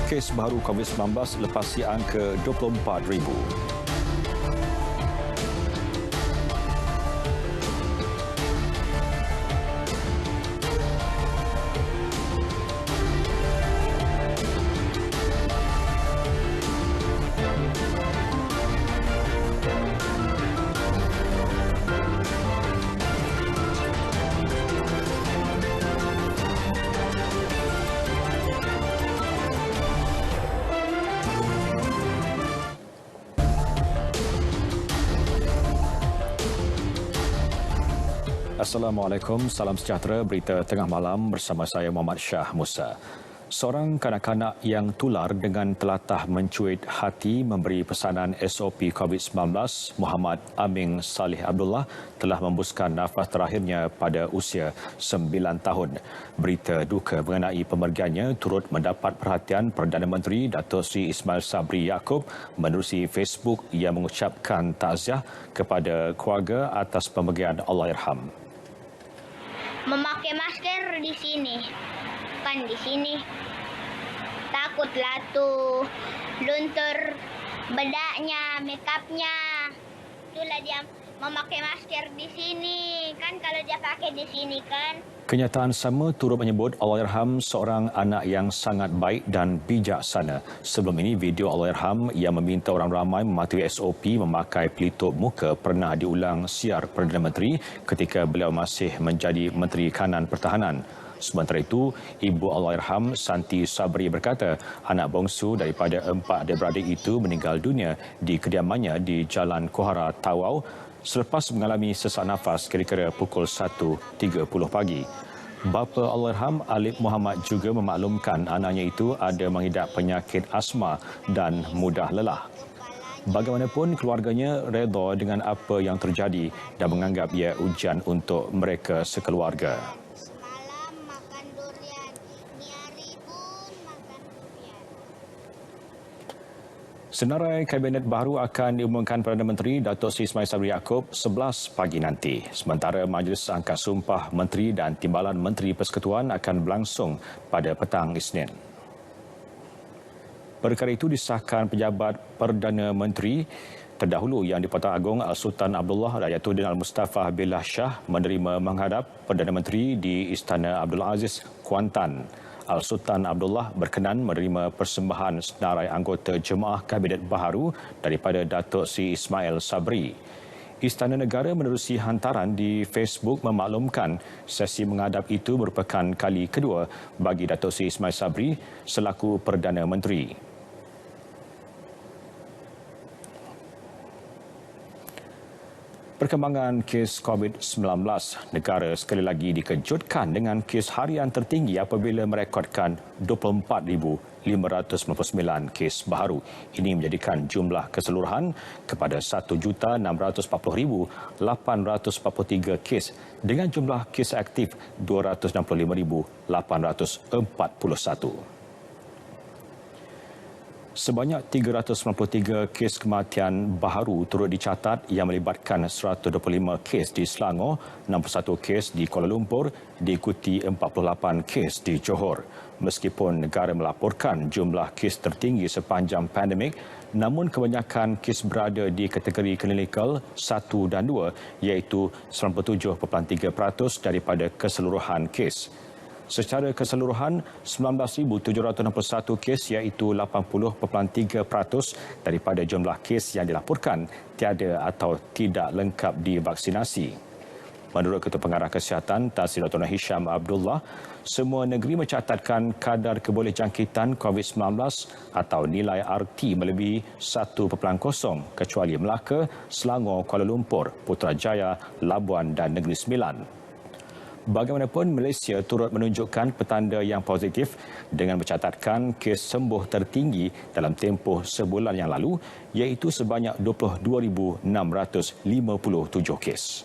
Kes baru COVID-19 lepasi angka 24,000. Assalamualaikum, salam sejahtera. Berita tengah malam bersama saya Muhammad Shah Musa. Seorang kanak-kanak yang tular dengan telatah mencuit hati memberi pesanan SOP COVID-19, Muhammad Amin Salih Abdullah, telah membuskan nafas terakhirnya pada usia 9 tahun. Berita duka mengenai pemergiannya turut mendapat perhatian Perdana Menteri Datuk Seri Ismail Sabri Yaakob menerusi Facebook yang mengucapkan takziah kepada keluarga atas pemergian Allahyarham. Memakai masker di sini, kan di sini. Takutlah tuh luntur bedaknya, makeupnya. Itulah dia memakai masker di sini, kan kalau dia pakai di sini kan. Kenyataan sama turut menyebut Allahyarham seorang anak yang sangat baik dan bijaksana. Sebelum ini, video Allahyarham yang meminta orang ramai mematuhi SOP memakai pelitup muka pernah diulang siar Perdana Menteri ketika beliau masih menjadi Menteri Kanan Pertahanan. Sementara itu, Ibu Allahyarham Santi Sabri berkata anak bongsu daripada 4 adik-beradik itu meninggal dunia di kediamannya di Jalan Kohara, Tawau selepas mengalami sesak nafas kira-kira pukul 1.30 pagi. Bapa Allahyarham Alip Muhammad juga memaklumkan anaknya itu ada mengidap penyakit asma dan mudah lelah. Bagaimanapun, keluarganya redha dengan apa yang terjadi dan menganggap ia ujian untuk mereka sekeluarga. Senarai Kabinet baru akan diumumkan Perdana Menteri Datuk Seri Ismail Sabri Yaakob 11 pagi nanti. Sementara Majlis Angkat Sumpah Menteri dan Timbalan Menteri Persekutuan akan berlangsung pada petang Isnin. Perkara itu disahkan pejabat Perdana Menteri terdahulu yang di-Pertuan Agong Al-Sultan Abdullah Rakyatuddin Al-Mustafa Billah Shah menerima menghadap Perdana Menteri di Istana Abdul Aziz, Kuantan. Al-Sultan Abdullah berkenan menerima persembahan senarai anggota jemaah Kabinet baharu daripada Datuk Seri Ismail Sabri. Istana Negara menerusi hantaran di Facebook memaklumkan sesi menghadap itu merupakan kali kedua bagi Datuk Seri Ismail Sabri selaku Perdana Menteri. Perkembangan kes COVID-19, negara sekali lagi dikejutkan dengan kes harian tertinggi apabila merekodkan 24,599 kes baharu. Ini menjadikan jumlah keseluruhan kepada 1,640,843 kes dengan jumlah kes aktif 265,841. Sebanyak 393 kes kematian baharu turut dicatat yang melibatkan 125 kes di Selangor, 61 kes di Kuala Lumpur, diikuti 48 kes di Johor. Meskipun negara melaporkan jumlah kes tertinggi sepanjang pandemik, namun kebanyakan kes berada di kategori klinikal 1 dan 2 iaitu 97.3% daripada keseluruhan kes. Secara keseluruhan, 19,761 kes iaitu 80.3% daripada jumlah kes yang dilaporkan tiada atau tidak lengkap divaksinasi. Menurut Ketua Pengarah Kesihatan Tan Sri Dr. Hisham Abdullah, semua negeri mencatatkan kadar kebolehjangkitan COVID-19 atau nilai RT melebihi 1.0 kecuali Melaka, Selangor, Kuala Lumpur, Putrajaya, Labuan dan Negeri Sembilan. Bagaimanapun, Malaysia turut menunjukkan petanda yang positif dengan mencatatkan kes sembuh tertinggi dalam tempoh sebulan yang lalu iaitu sebanyak 22,657 kes.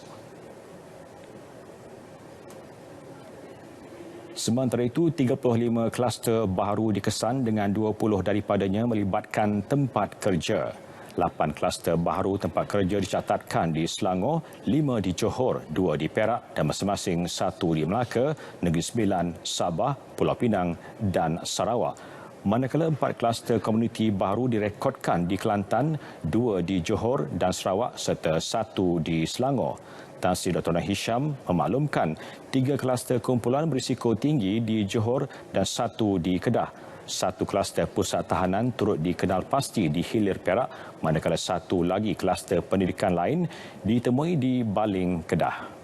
Sementara itu, 35 kluster baharu dikesan dengan 20 daripadanya melibatkan tempat kerja. 8 kluster baharu tempat kerja dicatatkan di Selangor, 5 di Johor, 2 di Perak dan masing-masing 1 di Melaka, Negeri Sembilan, Sabah, Pulau Pinang dan Sarawak. Manakala 4 kluster komuniti baru direkodkan di Kelantan, 2 di Johor dan Sarawak serta 1 di Selangor. Tan Sri Dr. Hisham memaklumkan 3 kluster kumpulan berisiko tinggi di Johor dan 1 di Kedah. 1 kluster pusat tahanan turut dikenal pasti di Hilir Perak, manakala 1 lagi kluster pendidikan lain ditemui di Baling, Kedah.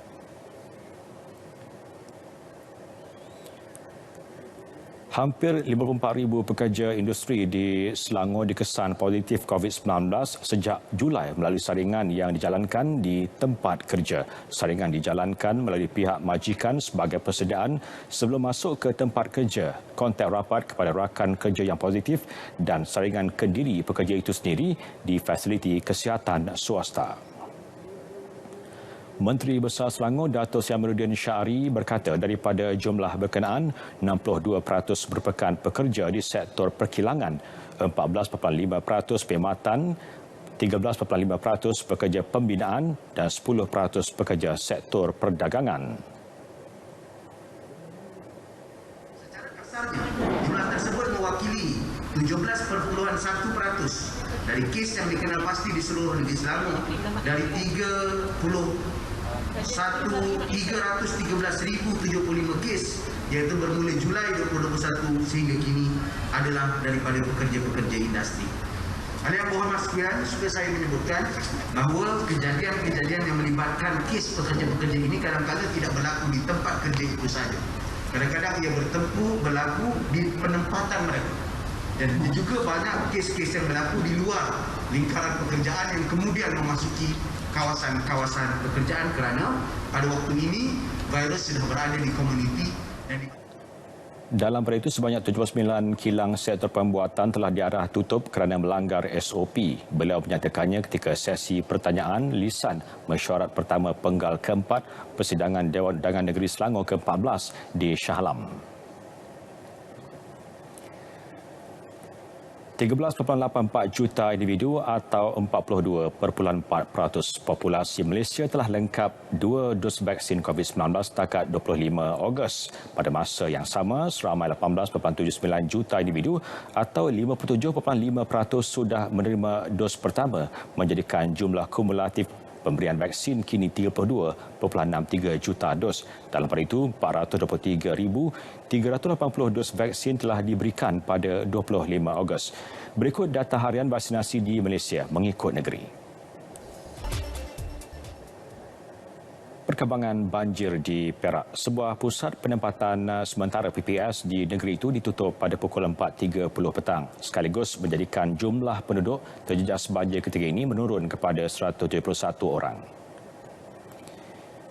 Hampir 54,000 pekerja industri di Selangor dikesan positif COVID-19 sejak Julai melalui saringan yang dijalankan di tempat kerja. Saringan dijalankan melalui pihak majikan sebagai persediaan sebelum masuk ke tempat kerja, kontak rapat kepada rakan kerja yang positif dan saringan kendiri pekerja itu sendiri di fasiliti kesihatan swasta. Menteri Besar Selangor Dato' Syamiruddin Syahri berkata daripada jumlah berkenaan, 62% merupakan pekerja di sektor perkilangan, 14.5% perkhidmatan, 13.5% pekerja pembinaan dan 10% pekerja sektor perdagangan. Secara kasarnya, jumlah tersebut mewakili 17.1% dari kes yang dikenal pasti di seluruh negeri Selangor dari 313.075 kes, iaitu bermula Julai 2021 sehingga kini adalah daripada pekerja-pekerja industri. Hadirin berhormat sekalian, sudah saya menyebutkan bahawa kejadian-kejadian yang melibatkan kes pekerja-pekerja ini kadang-kadang tidak berlaku di tempat kerja itu saja. Kadang-kadang ia berlaku di penempatan mereka. Dan juga banyak kes-kes yang berlaku di luar lingkaran pekerjaan yang kemudian memasuki kawasan-kawasan pekerjaan kerana pada waktu ini virus sudah berada di komuniti. Dalam pada itu, sebanyak 79 kilang sektor pembuatan telah diarah tutup kerana melanggar SOP. Beliau menyatakannya ketika sesi pertanyaan lisan mesyuarat pertama penggal keempat persidangan Dewan Undangan Negeri Selangor ke-14 di Shah Alam. 13.84 juta individu atau 42.4% populasi Malaysia telah lengkap 2 dos vaksin COVID-19 setakat 25 Ogos. Pada masa yang sama, seramai 18.79 juta individu atau 57.5% sudah menerima dos pertama, menjadikan jumlah kumulatif pemberian vaksin kini 32.63 juta dos. Dalam pada itu, 423,380 dos vaksin telah diberikan pada 25 Ogos. Berikut data harian vaksinasi di Malaysia mengikut negeri. Perkembangan banjir di Perak. Sebuah pusat penempatan sementara PPS di negeri itu ditutup pada pukul 4.30 petang, sekaligus menjadikan jumlah penduduk terjejas banjir ketika ini menurun kepada 171 orang.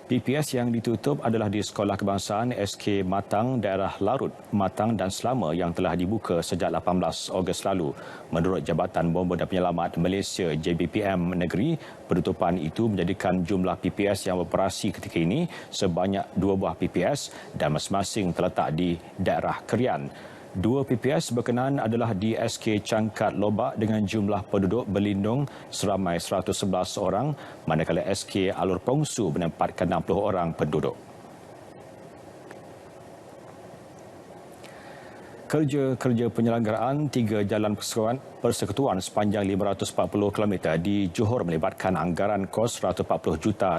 PPS yang ditutup adalah di Sekolah Kebangsaan SK Matang, daerah Larut, Matang dan Selama yang telah dibuka sejak 18 Ogos lalu. Menurut Jabatan Bomba dan Penyelamat Malaysia JBPM Negeri, penutupan itu menjadikan jumlah PPS yang beroperasi ketika ini sebanyak 2 buah PPS dan masing-masing terletak di daerah Kerian. 2 PPS berkenaan adalah di SK Cangkat Lobak dengan jumlah penduduk berlindung seramai 111 orang, manakala SK Alur Pongsu menempatkan 60 orang penduduk. Kerja-kerja penyelenggaraan 3 jalan persekutuan sepanjang 540 km di Johor melibatkan anggaran kos RM140 juta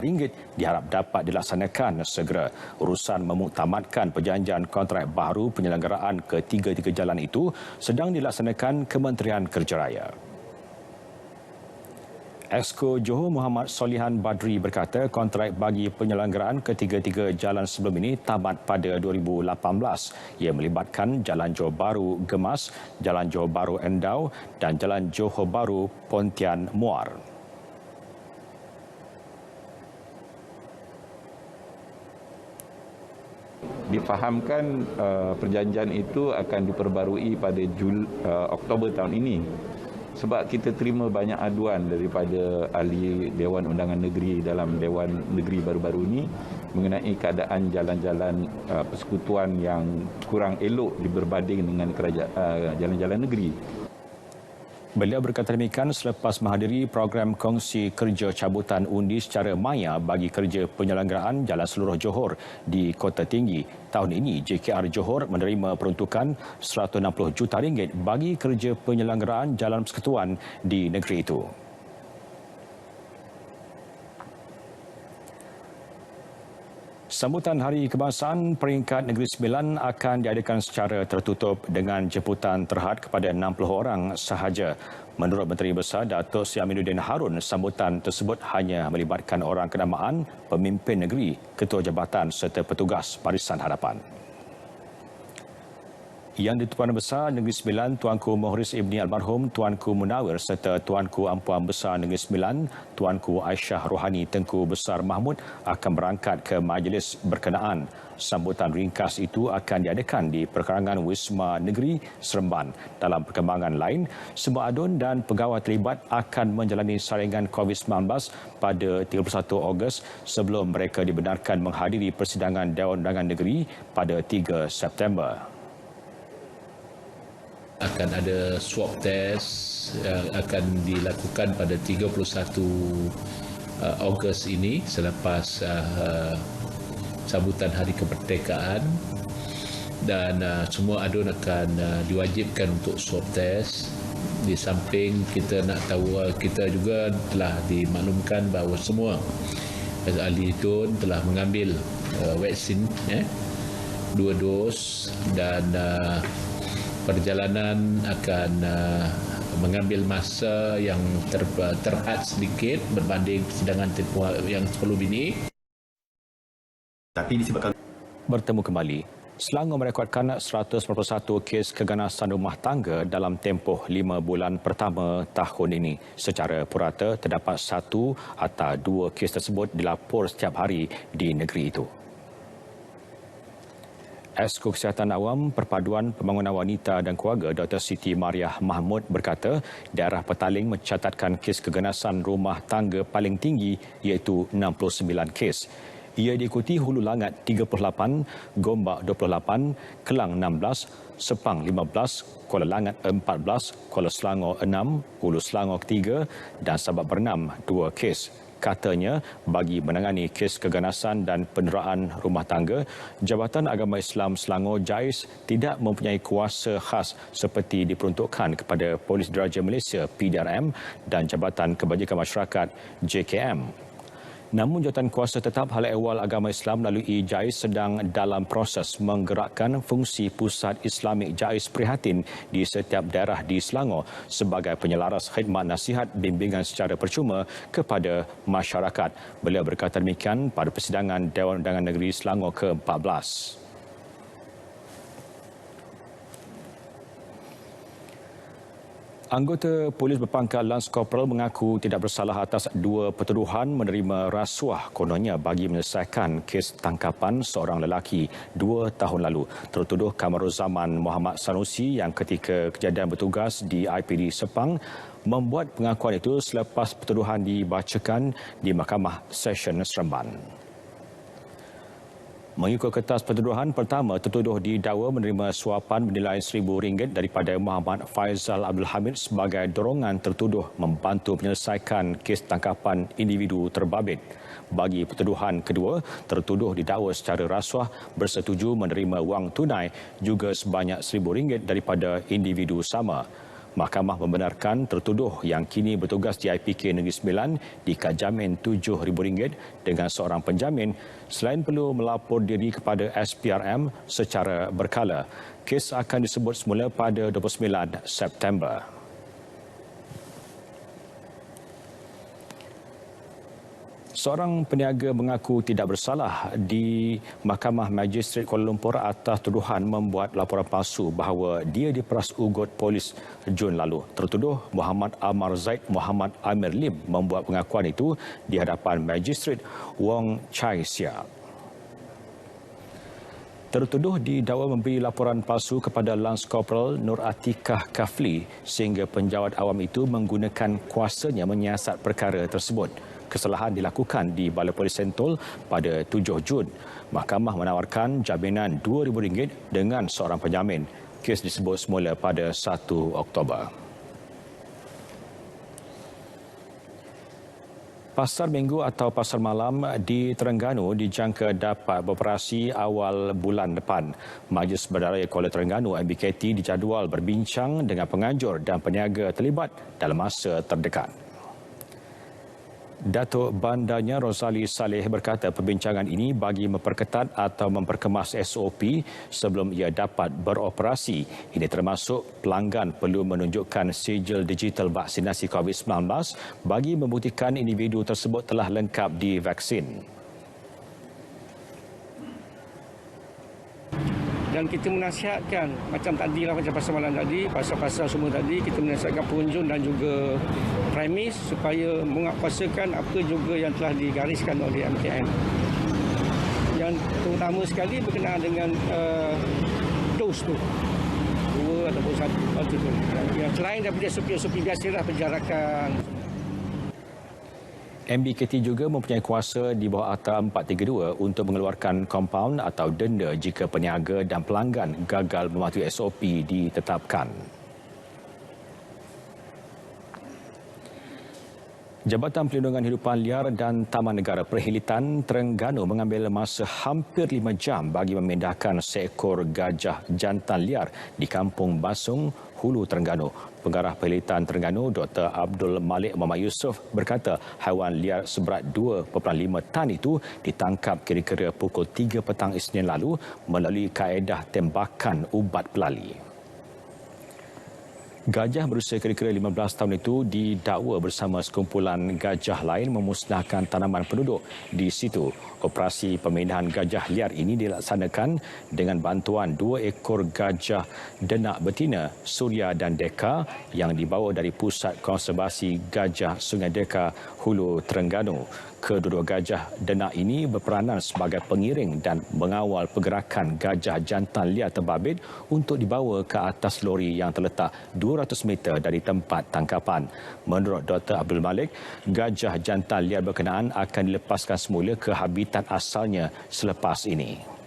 diharap dapat dilaksanakan segera. Urusan memuktamadkan perjanjian kontrak baru penyelenggaraan ketiga-tiga jalan itu sedang dilaksanakan Kementerian Kerja Raya. Exco Johor Muhammad Solihan Badri berkata kontrak bagi penyelenggaraan ketiga-tiga jalan sebelum ini tamat pada 2018. Ia melibatkan Jalan Johor Bahru Gemas, Jalan Johor Bahru Endau dan Jalan Johor Bahru Pontian Muar. Difahamkan perjanjian itu akan diperbarui pada Oktober tahun ini. Sebab kita terima banyak aduan daripada ahli Dewan Undangan Negeri dalam Dewan Negeri baru-baru ini mengenai keadaan jalan-jalan persekutuan yang kurang elok berbanding dengan jalan-jalan negeri. Beliau berkata demikian selepas menghadiri program kongsi kerja cabutan undi secara maya bagi kerja penyelenggaraan Jalan Seluruh Johor di Kota Tinggi. Tahun ini, JKR Johor menerima peruntukan RM160 juta bagi kerja penyelenggaraan Jalan Persekutuan di negeri itu. Sambutan Hari Kebangsaan peringkat Negeri Sembilan akan diadakan secara tertutup dengan jemputan terhad kepada 60 orang sahaja. Menurut Menteri Besar Datuk Seri Aminuddin Harun, sambutan tersebut hanya melibatkan orang kenamaan, pemimpin negeri, ketua jabatan serta petugas Barisan Hadapan. Yang di-Tuan Besar Negeri Sembilan, Tuanku Mohriz Ibni Almarhum, Tuanku Munawir serta Tuanku Ampuan Besar Negeri Sembilan, Tuanku Aisyah Rohani Tengku Besar Mahmud akan berangkat ke majlis berkenaan. Sambutan ringkas itu akan diadakan di perkarangan Wisma Negeri Seremban. Dalam perkembangan lain, semua adun dan pegawai terlibat akan menjalani saringan COVID-19 pada 31 Ogos sebelum mereka dibenarkan menghadiri persidangan Dewan Undangan Negeri pada 3 September. Akan ada swab test yang akan dilakukan pada 31 Ogos ini selepas sambutan Hari Kemerdekaan, dan semua adun akan diwajibkan untuk swab test. Di samping kita nak tahu, kita juga telah dimaklumkan bahawa semua ahli adun telah mengambil vaksin 2 dos, dan perjalanan akan mengambil masa yang terhad sedikit berbanding persidangan yang sebelum ini. Tapi disebabkan bertemu kembali, Selangor merekodkan 141 kes keganasan rumah tangga dalam tempoh 5 bulan pertama tahun ini. Secara purata, terdapat 1 atau 2 kes tersebut dilapor setiap hari di negeri itu. Esko Kesihatan Awam Perpaduan Pembangunan Wanita dan Keluarga Dr. Siti Mariah Mahmud berkata daerah Petaling mencatatkan kes keganasan rumah tangga paling tinggi iaitu 69 kes. Ia diikuti Hulu Langat 38, Gombak 28, Kelang 16, Sepang 15, Kuala Langat 14, Kuala Selangor 6, Hulu Selangor 3 dan Sabak Bernam 2 kes. Katanya, bagi menangani kes keganasan dan penderaan rumah tangga, Jabatan Agama Islam Selangor JAIS tidak mempunyai kuasa khas seperti diperuntukkan kepada Polis Diraja Malaysia PDRM dan Jabatan Kebajikan Masyarakat JKM. Namun Jawatan Kuasa Tetap Hal Ehwal Agama Islam melalui JAIS sedang dalam proses menggerakkan fungsi Pusat Islamik JAIS Prihatin di setiap daerah di Selangor sebagai penyelaras khidmat nasihat bimbingan secara percuma kepada masyarakat. Beliau berkata demikian pada persidangan Dewan Undangan Negeri Selangor ke-14. Anggota polis berpangkat Lance Corporal mengaku tidak bersalah atas 2 pertuduhan menerima rasuah kononnya bagi menyelesaikan kes tangkapan seorang lelaki 2 tahun lalu. Tertuduh Kamaruzaman Muhammad Sanusi yang ketika kejadian bertugas di IPD Sepang membuat pengakuan itu selepas pertuduhan dibacakan di Mahkamah Session Seremban. Mengikut kertas pertuduhan pertama, tertuduh didakwa menerima suapan bernilai RM1,000 daripada Muhammad Faizal Abdul Hamid sebagai dorongan tertuduh membantu menyelesaikan kes tangkapan individu terbabit. Bagi pertuduhan kedua, tertuduh didakwa secara rasuah bersetuju menerima wang tunai juga sebanyak RM1,000 daripada individu sama. Mahkamah membenarkan tertuduh yang kini bertugas di IPK Negeri Sembilan dikajamin RM7,000 dengan seorang penjamin selain perlu melapor diri kepada SPRM secara berkala. Kes akan disebut semula pada 29 September. Seorang peniaga mengaku tidak bersalah di Mahkamah Magistrate Kuala Lumpur atas tuduhan membuat laporan palsu bahawa dia diperas ugut polis Jun lalu. Tertuduh Muhammad Amar Zaid Muhammad Amir Lim membuat pengakuan itu di hadapan Magistrate Wong Chai Sia. Tertuduh didakwa memberi laporan palsu kepada Lance Corporal Nur Atikah Kafli sehingga penjawat awam itu menggunakan kuasanya menyiasat perkara tersebut. Kesalahan dilakukan di Balai Polis Sentul pada 7 Jun. Mahkamah menawarkan jaminan RM2,000 dengan seorang penjamin. Kes disebut semula pada 1 Oktober. Pasar Minggu atau Pasar Malam di Terengganu dijangka dapat beroperasi awal bulan depan. Majlis Bandaraya Kuala Terengganu MBKT dijadual berbincang dengan penganjur dan peniaga terlibat dalam masa terdekat. Datuk Bandarnya Rosali Saleh berkata perbincangan ini bagi memperketat atau memperkemas SOP sebelum ia dapat beroperasi. Ini termasuk pelanggan perlu menunjukkan sijil digital vaksinasi COVID-19 bagi membuktikan individu tersebut telah lengkap divaksin. Dan kita menasihatkan macam tadilah, macam pasar malam tadi, pasar-pasar semua tadi, kita menasihatkan pengunjung dan juga premis supaya menguatkuasakan apa juga yang telah digariskan oleh MKN. Yang terutama sekali berkenaan dengan dos tu, 2 ataupun 1 tu. Yang selain daripada SOP-SOP biasalah penjarakan. MBKT juga mempunyai kuasa di bawah Akta 432 untuk mengeluarkan kompaun atau denda jika peniaga dan pelanggan gagal mematuhi SOP ditetapkan. Jabatan Pelindungan Hidupan Liar dan Taman Negara Perhilitan Terengganu mengambil masa hampir 5 jam bagi memindahkan seekor gajah jantan liar di Kampung Basung, Hulu Terengganu. Pengarah Perhilitan Terengganu Dr. Abdul Malik Muhammad Yusof berkata haiwan liar seberat 2.5 tan itu ditangkap kira-kira pukul 3 petang Isnin lalu melalui kaedah tembakan ubat pelali. Gajah berusia kira-kira 15 tahun itu didakwa bersama sekumpulan gajah lain memusnahkan tanaman penduduk di situ. Operasi pemindahan gajah liar ini dilaksanakan dengan bantuan 2 ekor gajah denak betina, Surya dan Deka yang dibawa dari Pusat Konservasi Gajah Sungai Deka, Hulu Terengganu. Kedua-dua gajah denak ini berperanan sebagai pengiring dan mengawal pergerakan gajah jantan liar terbabit untuk dibawa ke atas lori yang terletak 200 meter dari tempat tangkapan. Menurut Dr. Abdul Malik, gajah jantan liar berkenaan akan dilepaskan semula ke habitat asalnya selepas ini.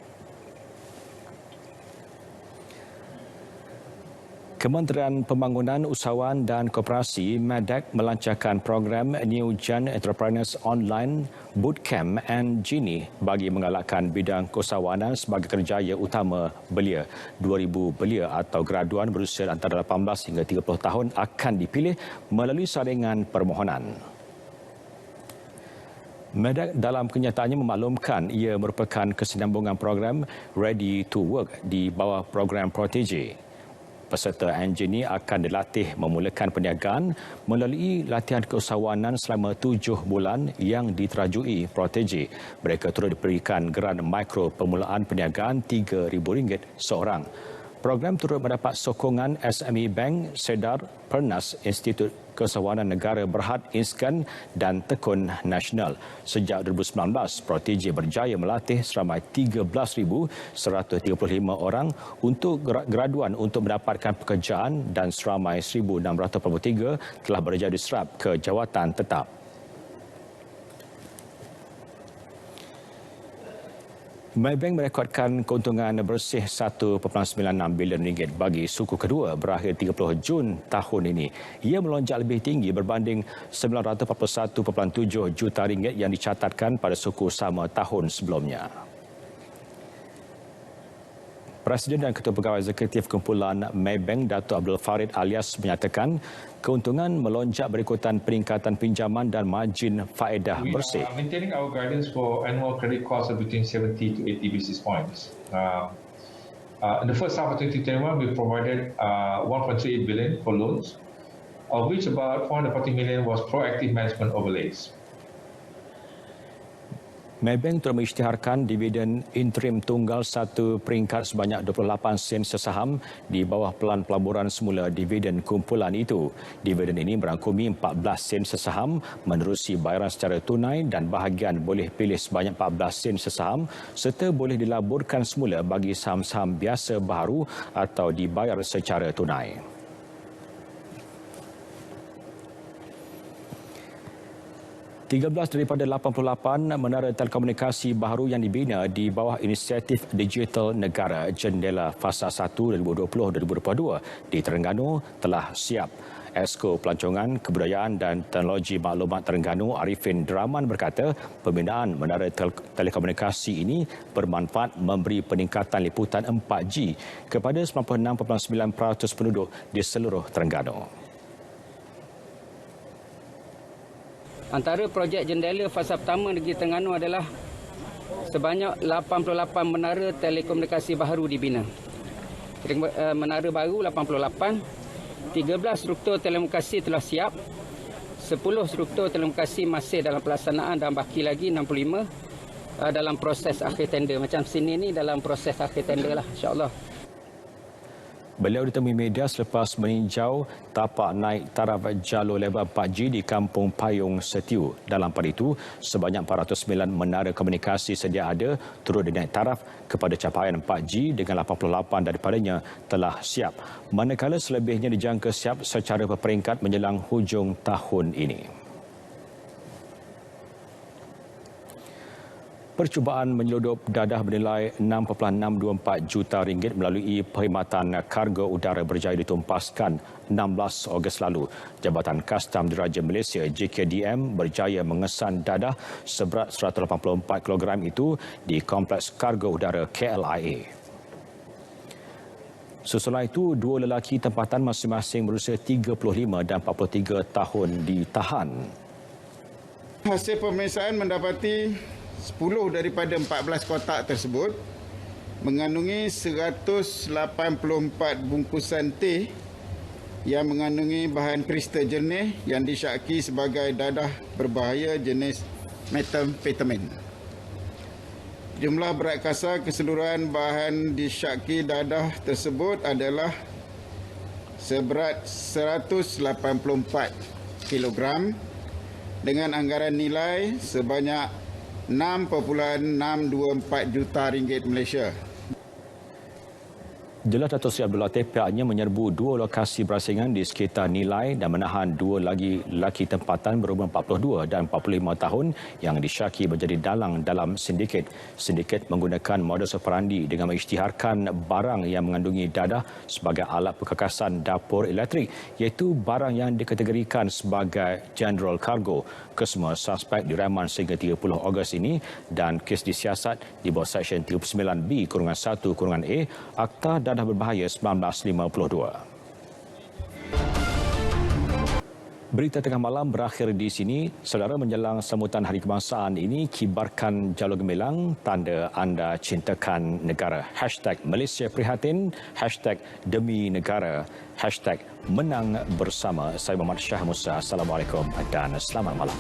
Kementerian Pembangunan Usahawan dan Koperasi MEDAK melancarkan program New Gen Entrepreneurs Online Bootcamp and Genie bagi menggalakkan bidang keusahawanan sebagai kerjaya utama belia. 2,000 belia atau graduan berusia antara 18 hingga 30 tahun akan dipilih melalui saringan permohonan. MEDAK dalam kenyataannya memaklumkan ia merupakan kesinambungan program Ready to Work di bawah program Protege. Peserta engineer akan dilatih memulakan perniagaan melalui latihan keusahawanan selama 7 bulan yang diterajui Protege. Mereka turut diberikan geran mikro permulaan perniagaan RM3,000 seorang. Program turut mendapat sokongan SME Bank, Sedar, Pernas, Institut Keusahawanan Negara Berhad Inskan dan Tekun Nasional. Sejak 2019, Protege berjaya melatih seramai 13,135 orang untuk graduan untuk mendapatkan pekerjaan dan seramai 1,643 telah berjaya diserap ke jawatan tetap. Maybank merekodkan keuntungan bersih RM1.96 bilion bagi suku kedua berakhir 30 Jun tahun ini. Ia melonjak lebih tinggi berbanding RM941.7 juta yang dicatatkan pada suku sama tahun sebelumnya. Presiden dan Ketua Pegawai Eksekutif Kumpulan Maybank Datuk Abdul Farid Alias menyatakan keuntungan melonjak berikutan peningkatan pinjaman dan margin faedah bersih. We are maintaining our guidance for annual credit costs of between 70 to 80 basis points. In the first half of 2021, we provided 1.38 billion for loans, of which about 440 million was proactive management overlays. Maybank telah mengisytiharkan dividen interim tunggal 1 peringkat sebanyak 28 sen sesaham di bawah pelan pelaburan semula dividen kumpulan itu. Dividen ini merangkumi 14 sen sesaham menerusi bayaran secara tunai dan bahagian boleh pilih sebanyak 14 sen sesaham serta boleh dilaburkan semula bagi saham-saham biasa baharu atau dibayar secara tunai. 13 daripada 88 menara telekomunikasi baharu yang dibina di bawah inisiatif digital negara Jendela Fasa 1 2020-2022 di Terengganu telah siap. Esko Pelancongan, Kebudayaan dan Teknologi Maklumat Terengganu Arifin Draman berkata pembinaan menara telekomunikasi ini bermanfaat memberi peningkatan liputan 4G kepada 96.9% penduduk di seluruh Terengganu. Antara projek jendela fasa pertama negeri Terengganu adalah sebanyak 88 menara telekomunikasi baru dibina. Menara baru 88, 13 struktur telekomunikasi telah siap, 10 struktur telekomunikasi masih dalam pelaksanaan dan baki lagi 65 dalam proses akhir tender. Macam sini ni dalam proses akhir tender lah, insya-Allah. Beliau ditemui media selepas meninjau tapak naik taraf jalur lebar 4G di Kampung Payung Setiu. Dalam pada itu, sebanyak 409 menara komunikasi sedia ada turut dinaik taraf kepada capaian 4G dengan 88 daripadanya telah siap. Manakala selebihnya dijangka siap secara berperingkat menjelang hujung tahun ini. Percubaan menyeludup dadah bernilai 6.624 juta ringgit melalui perkhidmatan kargo udara berjaya ditumpaskan 16 Ogos lalu. Jabatan Kastam Diraja Malaysia JKDM berjaya mengesan dadah seberat 184 kg itu di Kompleks Kargo Udara KLIA. Susulan itu, dua lelaki tempatan masing-masing berusia 35 dan 43 tahun ditahan. Hasil pemeriksaan mendapati 10 daripada 14 kotak tersebut mengandungi 184 bungkusan teh yang mengandungi bahan kristal jernih yang disyaki sebagai dadah berbahaya jenis metamfetamin. Jumlah berat kasar keseluruhan bahan disyaki dadah tersebut adalah seberat 184 kilogram dengan anggaran nilai sebanyak 6.624 juta ringgit Malaysia. Jelas Dato' Sri Abdul Latif pihaknya menyerbu dua lokasi berasingan di sekitar Nilai dan menahan dua lagi lelaki tempatan berumur 42 dan 45 tahun yang disyaki menjadi dalang dalam sindiket. Sindiket menggunakan modus operandi dengan mengisytiharkan barang yang mengandungi dadah sebagai alat perkakasan dapur elektrik, iaitu barang yang dikategorikan sebagai general cargo. Kesemua suspek direman sehingga 30 Ogos ini dan kes disiasat di bawah Seksyen 39B-1-A Akta Dadah Berbahaya 1952. Berita tengah malam berakhir di sini. Saudara, menjelang sambutan Hari Kebangsaan ini, kibarkan jalur gemilang tanda anda cintakan negara. #Malaysia Prihatin, #Demi Negara, #Menang Bersama. Saya Muhammad Syah Musa. Assalamualaikum dan selamat malam.